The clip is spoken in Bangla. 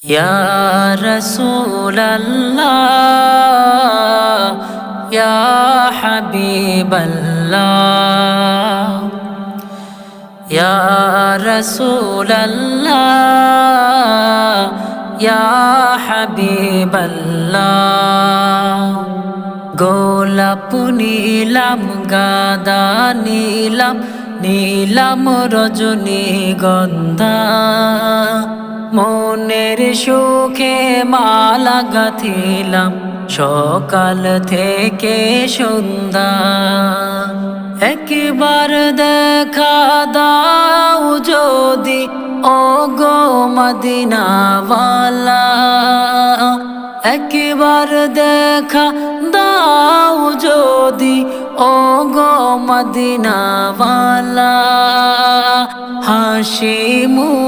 ইয়া রাসূলাল্লাহ ইয়া হাবিবাল্লাহ ইয়া রাসূলাল্লাহ ইয়া হাবিবাল্লাহ গোলাপ নীলাম গাঁদা নীলাম নীলাম রজনীগন্ধা মনের সুখে মালা গাঁথিলাম সকাল থেকে সন্ধ্যা একবার দেখা দাও যদি ও গো মদিনাওয়ালা একবার দেখা দাও যদি ও গো মদিনাওয়ালা হাসি মুখ